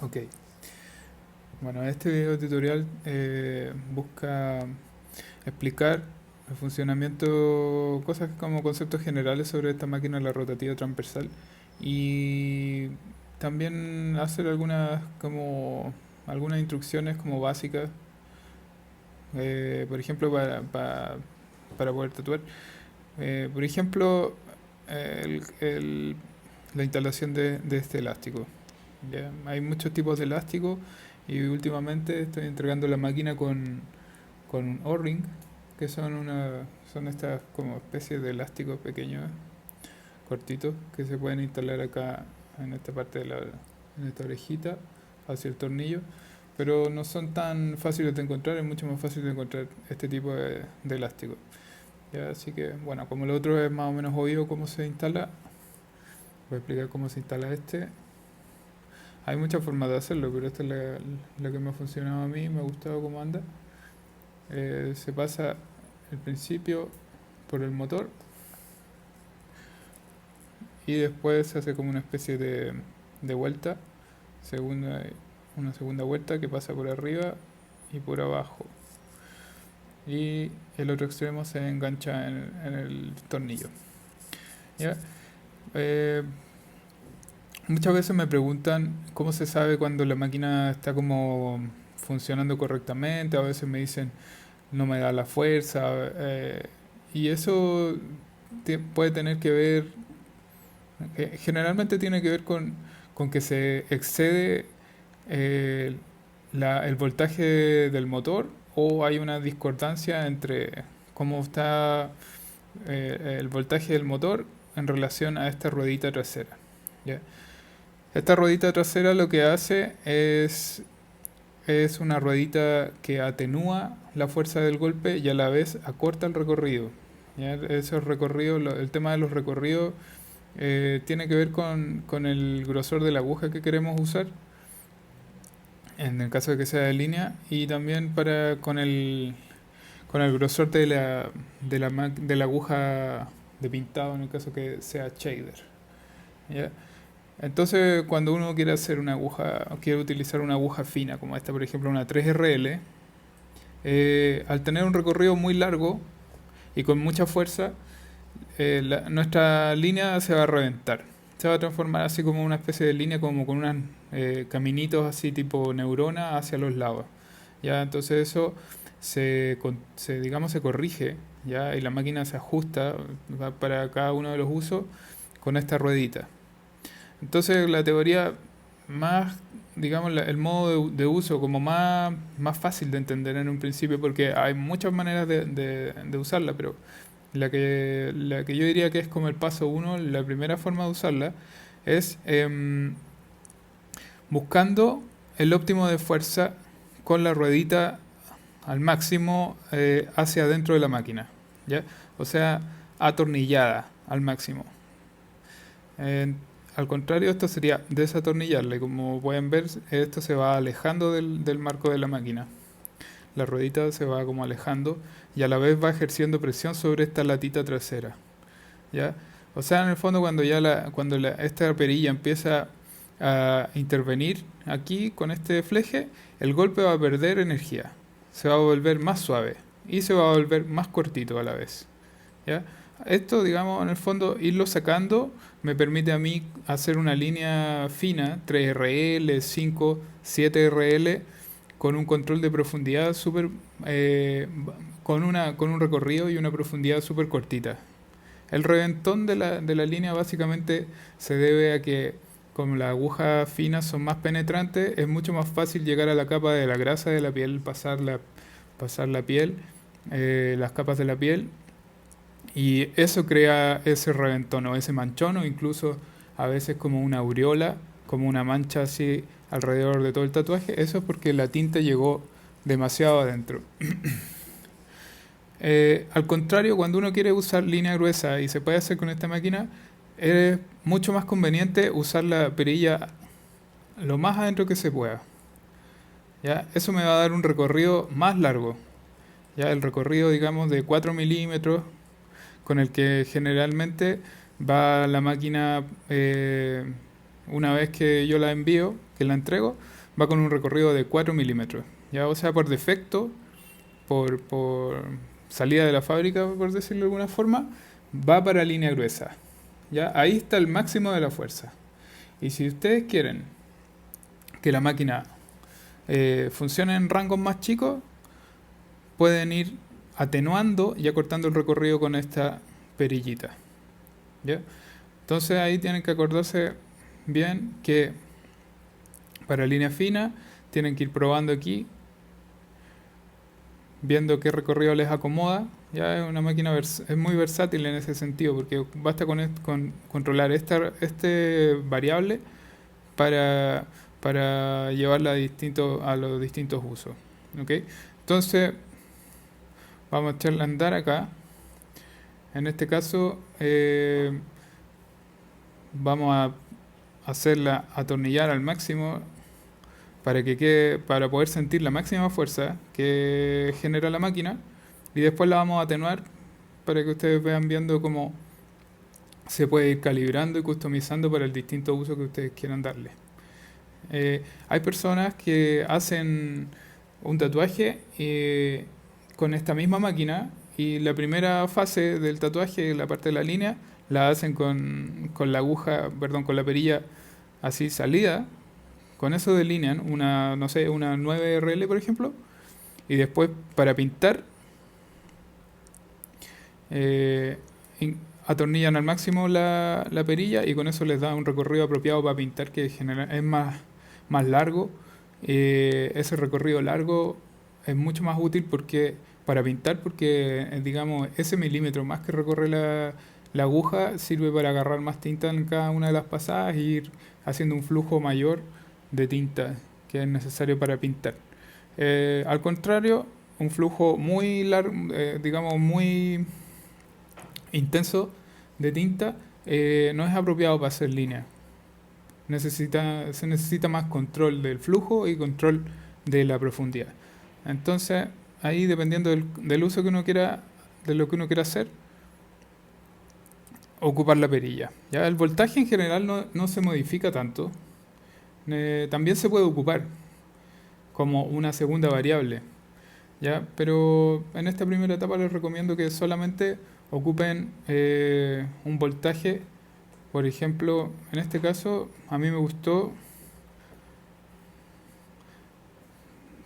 Ok, bueno, este video tutorial busca explicar el funcionamiento, cosas como conceptos generales sobre esta máquina, la rotativa transversal, y también hacer algunas instrucciones como básicas, por ejemplo, para poder tatuar. Por ejemplo, la instalación de este elástico. ¿Ya? Hay muchos tipos de elástico y últimamente estoy entregando la máquina con un O-ring, que son estas como especies de elásticos pequeños, cortitos, que se pueden instalar acá en esta parte en esta orejita, hacia el tornillo, pero no son tan fáciles de encontrar, es mucho más fácil de encontrar este tipo de elástico. ¿Ya? Así que, bueno, como lo otro es más o menos obvio cómo se instala, voy a explicar cómo se instala este. Hay muchas formas de hacerlo, pero esta es la que me ha funcionado a mí, me ha gustado cómo anda. Se pasa el principio por el motor y después se hace como una especie de vuelta, segunda, una segunda vuelta que pasa por arriba y por abajo. Y el otro extremo se engancha en el tornillo. ¿Ya? Eh, Muchas veces me preguntan cómo se sabe cuando la máquina está como funcionando correctamente. A veces me dicen no me da la fuerza. Y eso puede tener que ver, generalmente tiene que ver con que se excede eh, el voltaje del motor o hay una discordancia entre cómo está el voltaje del motor en relación a esta ruedita trasera. ¿Ya? Esta ruedita trasera lo que hace es una ruedita que atenúa la fuerza del golpe y a la vez acorta el recorrido. ¿Ya? Esos recorridos, el tema de los recorridos tiene que ver con el grosor de la aguja que queremos usar, en el caso de que sea de línea, y también con el grosor de la aguja de pintado, en el caso que sea shader. ¿Ya? Entonces, cuando uno quiere hacer una aguja, quiere utilizar una aguja fina, como esta, por ejemplo, una 3RL, al tener un recorrido muy largo y con mucha fuerza, nuestra línea se va a reventar. Se va a transformar así como una especie de línea, como con unos caminitos así tipo neurona hacia los lados. ¿Ya? Entonces eso digamos, se corrige, ¿ya? Y la máquina se ajusta para cada uno de los usos con esta ruedita. Entonces la teoría más, digamos, el modo de uso como más fácil de entender en un principio, porque hay muchas maneras de usarla, pero la que yo diría que es como el paso uno, la primera forma de usarla, es buscando el óptimo de fuerza con la ruedita al máximo hacia adentro de la máquina, ¿ya? O sea, atornillada al máximo. Eh, Al contrario, esto sería desatornillarle. Como pueden ver, esto se va alejando del marco de la máquina. La ruedita se va como alejando y a la vez va ejerciendo presión sobre esta latita trasera. ¿Ya? O sea, en el fondo cuando esta perilla empieza a intervenir aquí con este fleje, el golpe va a perder energía. Se va a volver más suave y se va a volver más cortito a la vez. ¿Ya? Esto, digamos, en el fondo, irlo sacando me permite a mí hacer una línea fina, 3RL, 5, 7RL, con un control de profundidad súper, con un recorrido y una profundidad súper cortita. El reventón de la línea básicamente se debe a que como las agujas finas son más penetrantes, es mucho más fácil llegar a la capa de la grasa de la piel, pasar la piel, las capas de la piel, y eso crea ese reventón o ese manchón o incluso a veces como una aureola, como una mancha así alrededor de todo el tatuaje. Eso es porque la tinta llegó demasiado adentro. Al contrario, cuando uno quiere usar línea gruesa y se puede hacer con esta máquina, es mucho más conveniente usar la perilla lo más adentro que se pueda. ¿Ya? Eso me va a dar un recorrido más largo. ¿Ya? El recorrido, digamos, de 4 milímetros con el que generalmente va la máquina una vez que yo la envío, que la entrego, va con un recorrido de 4 milímetros. ¿Ya? O sea, por defecto, por salida de la fábrica, por decirlo de alguna forma, va para línea gruesa. ¿Ya? Ahí está el máximo de la fuerza. Y si ustedes quieren que la máquina funcione en rangos más chicos, pueden ir atenuando y acortando el recorrido con esta perillita. ¿Ya? Entonces ahí tienen que acordarse bien que para línea fina tienen que ir probando aquí, viendo qué recorrido les acomoda. Ya es una máquina es muy versátil en ese sentido, porque basta con controlar este variable para, para llevarla a los distintos usos. ¿Ok? Entonces vamos a echarla a andar acá. En este caso vamos a hacerla atornillar al máximo para poder sentir la máxima fuerza que genera la máquina, y después la vamos a atenuar para que ustedes vean viendo cómo se puede ir calibrando y customizando para el distinto uso que ustedes quieran darle. Hay personas que hacen un tatuaje con esta misma máquina, y la primera fase del tatuaje, la parte de la línea, la hacen con la aguja, perdón, con la perilla así salida. Con eso delinean una, no sé, una 9RL por ejemplo, y después para pintar eh, atornillan al máximo la perilla, y con eso les da un recorrido apropiado para pintar, que es más largo. Ese recorrido largo es mucho más útil para pintar, porque digamos ese milímetro más que recorre la aguja sirve para agarrar más tinta en cada una de las pasadas e ir haciendo un flujo mayor de tinta que es necesario para pintar. Al contrario, un flujo muy largo, digamos muy intenso de tinta, no es apropiado para hacer línea. Se necesita más control del flujo y control de la profundidad. Entonces, ahí dependiendo del uso que uno quiera, de lo que uno quiera hacer, ocupar la perilla. ¿Ya? El voltaje en general no se modifica tanto. También se puede ocupar como una segunda variable, ¿ya? Pero en esta primera etapa les recomiendo que solamente ocupen un voltaje. Por ejemplo, en este caso a mí me gustó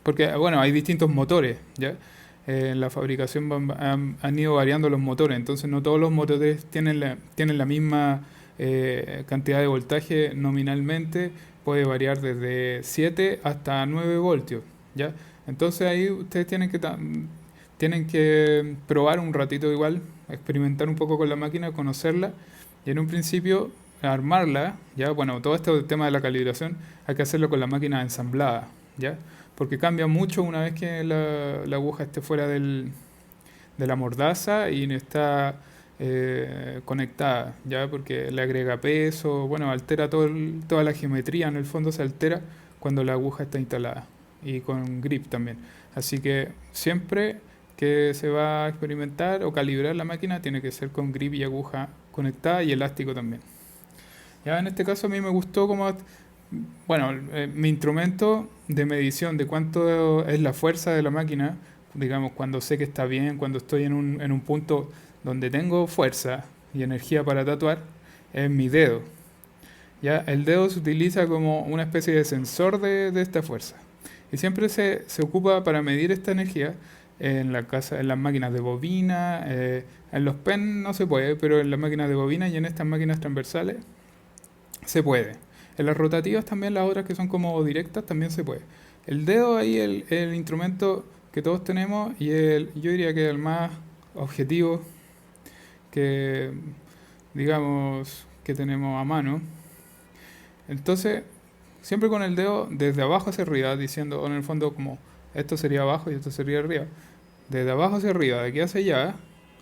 porque, bueno, hay distintos motores, ¿ya? En la fabricación han ido variando los motores, entonces no todos los motores tienen la misma cantidad de voltaje nominalmente. Puede variar desde 7 hasta 9 voltios, ¿ya? Entonces ahí ustedes tienen que probar un ratito igual, experimentar un poco con la máquina, conocerla, y en un principio armarla, ¿ya? Bueno, todo este tema de la calibración hay que hacerlo con la máquina ensamblada, ¿ya? Porque cambia mucho una vez que la aguja esté fuera de la mordaza y no está conectada, ¿ya? Porque le agrega peso, bueno, altera toda la geometría, en el fondo se altera cuando la aguja está instalada, y con grip también. Así que siempre que se va a experimentar o calibrar la máquina tiene que ser con grip y aguja conectada, y elástico también. Ya en este caso a mí me gustó como, bueno, mi instrumento de medición de cuánto es la fuerza de la máquina, digamos, cuando sé que está bien, cuando estoy en un punto donde tengo fuerza y energía para tatuar, es mi dedo. Ya el dedo se utiliza como una especie de sensor de esta fuerza. Y siempre se ocupa para medir esta energía en las máquinas de bobina, en los pen no se puede, pero en las máquinas de bobina y en estas máquinas transversales se puede. En las rotativas también, las otras que son como directas, también se puede. El dedo ahí es el instrumento que todos tenemos, y yo diría que el más objetivo que, digamos, que tenemos a mano. Entonces, siempre con el dedo desde abajo hacia arriba, diciendo en el fondo como esto sería abajo y esto sería arriba. Desde abajo hacia arriba, de aquí hacia allá,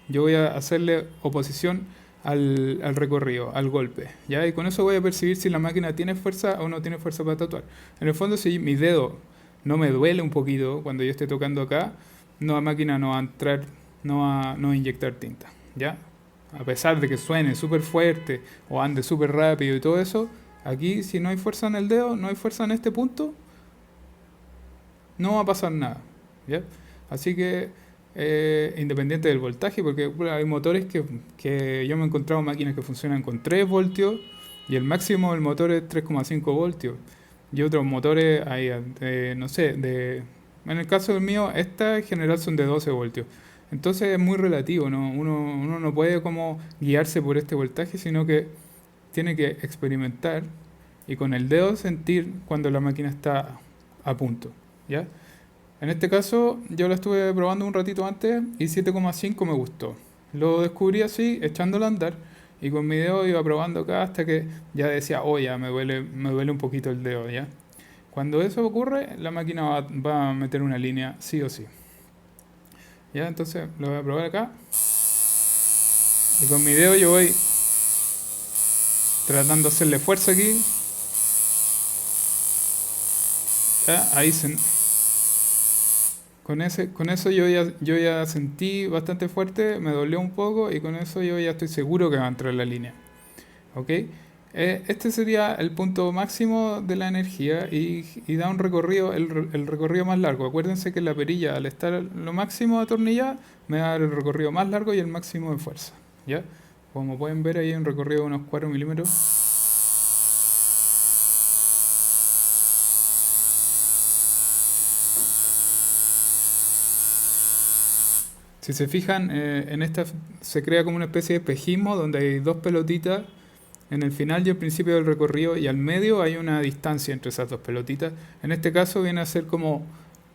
yo voy a hacerle oposición al recorrido, al golpe, ¿ya? Y con eso voy a percibir si la máquina tiene fuerza o no tiene fuerza para tatuar. En el fondo, si mi dedo no me duele un poquito cuando yo esté tocando acá, la máquina no va a entrar, no va a inyectar tinta, ¿ya? A pesar de que suene súper fuerte o ande súper rápido y todo eso, Aquí, si no hay fuerza en el dedo, no hay fuerza en este punto, no va a pasar nada. ¿Ya? Así que, independiente del voltaje, porque bueno, hay motores que yo me he encontrado máquinas que funcionan con 3 voltios y el máximo del motor es 3,5 voltios. Y otros motores hay, no sé, en el caso del mío, esta en general son de 12 voltios. Entonces es muy relativo, ¿no? Uno no puede como guiarse por este voltaje, sino que tiene que experimentar y con el dedo sentir cuando la máquina está a punto, ¿ya? En este caso yo lo estuve probando un ratito antes y 7,5 me gustó. Lo descubrí así, echándolo a andar y con mi dedo iba probando acá hasta que ya decía, oh ya, me duele un poquito el dedo, ¿ya? Cuando eso ocurre, la máquina va a meter una línea sí o sí. ¿Ya? Entonces lo voy a probar acá y con mi dedo yo voy tratando de hacerle fuerza aquí. ¿Ya? Con eso yo ya sentí bastante fuerte, me dolió un poco y con eso yo ya estoy seguro que va a entrar en la línea. ¿Ok? Este sería el punto máximo de la energía y da un recorrido, el recorrido más largo. Acuérdense que la perilla al estar lo máximo atornillada me va a dar el recorrido más largo y el máximo de fuerza. ¿Ya? Como pueden ver ahí un recorrido de unos 4 milímetros. Si se fijan, en esta se crea como una especie de espejismo donde hay dos pelotitas en el final y el principio del recorrido y al medio hay una distancia entre esas dos pelotitas. En este caso viene a ser como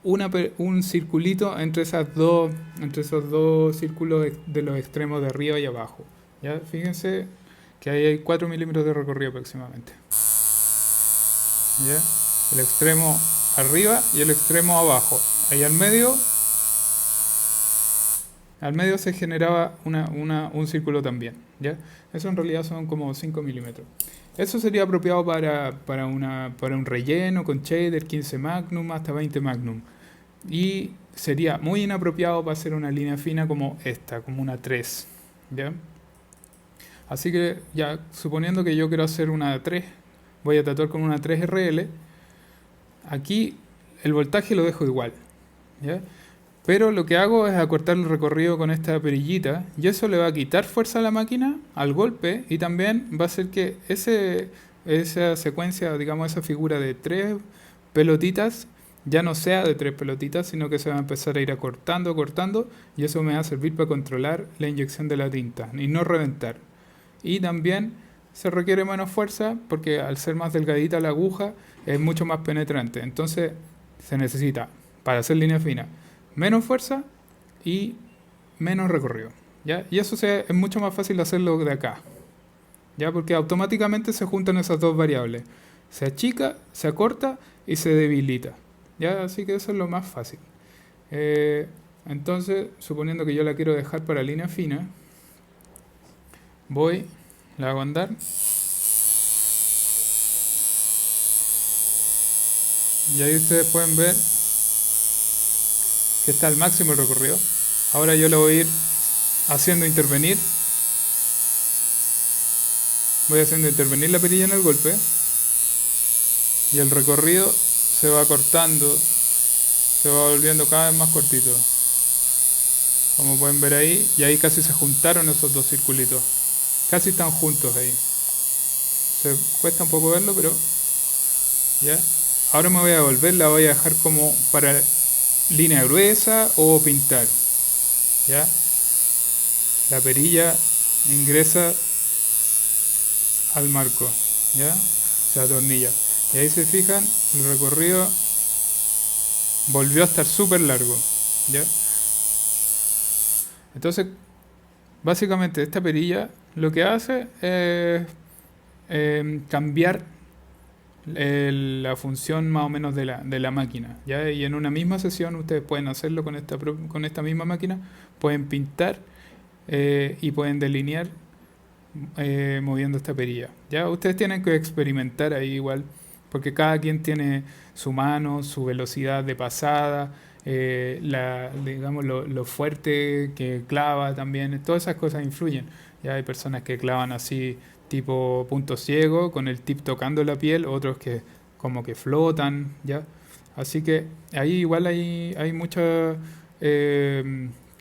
un circulito entre esos dos círculos de los extremos de arriba y abajo. ¿Ya? Fíjense que ahí hay 4 milímetros de recorrido aproximadamente. ¿Ya? El extremo arriba y el extremo abajo. Ahí al medio se generaba un círculo también, ¿ya? Eso en realidad son como 5 milímetros. Eso sería apropiado para un relleno con shader 15 Magnum hasta 20 Magnum. Y sería muy inapropiado para hacer una línea fina como esta, como una 3, ¿ya? Así que ya, suponiendo que yo quiero hacer una 3, voy a tatuar con una 3RL. Aquí el voltaje lo dejo igual, ¿ya? Pero lo que hago es acortar el recorrido con esta perillita y eso le va a quitar fuerza a la máquina al golpe y también va a hacer que esa secuencia, digamos esa figura de 3 pelotitas ya no sea de 3 pelotitas, sino que se va a empezar a ir acortando, cortando y eso me va a servir para controlar la inyección de la tinta y no reventar. Y también se requiere menos fuerza porque al ser más delgadita la aguja es mucho más penetrante. Entonces se necesita, para hacer línea fina, menos fuerza y menos recorrido, ¿ya? Y eso es mucho más fácil hacerlo de acá, ¿ya? Porque automáticamente se juntan esas dos variables. Se achica, se acorta y se debilita, ¿ya? Así que eso es lo más fácil. Entonces, suponiendo que yo la quiero dejar para línea fina, la hago andar. Y ahí ustedes pueden ver que está al máximo el recorrido. Ahora yo lo voy a ir haciendo intervenir. Voy haciendo intervenir la perilla en el golpe. Y el recorrido se va cortando, se va volviendo cada vez más cortito. Como pueden ver ahí, y ahí casi se juntaron esos dos circulitos. Casi están juntos ahí. Se cuesta un poco verlo, pero ya. Ahora me voy a devolver, la voy a dejar como para línea gruesa o pintar. ¿Ya? La perilla ingresa al marco, ¿ya? Se atornilla. Y ahí se fijan, el recorrido volvió a estar súper largo, ¿ya? Entonces, básicamente esta perilla lo que hace es cambiar la función más o menos de la máquina, ¿ya? Y en una misma sesión ustedes pueden hacerlo con esta misma máquina, pueden pintar y pueden delinear moviendo esta perilla. Ya ustedes tienen que experimentar ahí igual, porque cada quien tiene su mano, su velocidad de pasada, digamos lo fuerte que clava también, todas esas cosas influyen. Ya hay personas que clavan así tipo punto ciego, con el tip tocando la piel, otros que como que flotan, ¿ya? Así que ahí igual hay muchas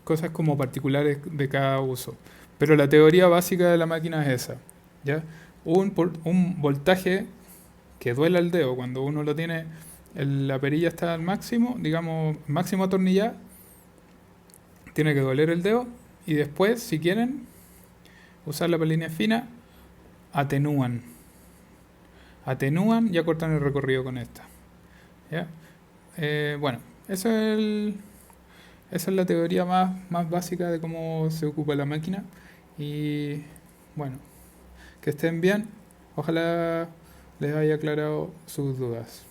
cosas como particulares de cada uso. Pero la teoría básica de la máquina es esa, ¿ya? Un voltaje que duela el dedo cuando uno lo tiene, la perilla está al máximo, digamos, máximo atornillada, tiene que doler el dedo y después, si quieren usar la línea fina, atenúan. Atenúan y acortan el recorrido con esta. ¿Ya? Bueno, eso es esa es la teoría más básica de cómo se ocupa la máquina. Y bueno, que estén bien. Ojalá les haya aclarado sus dudas.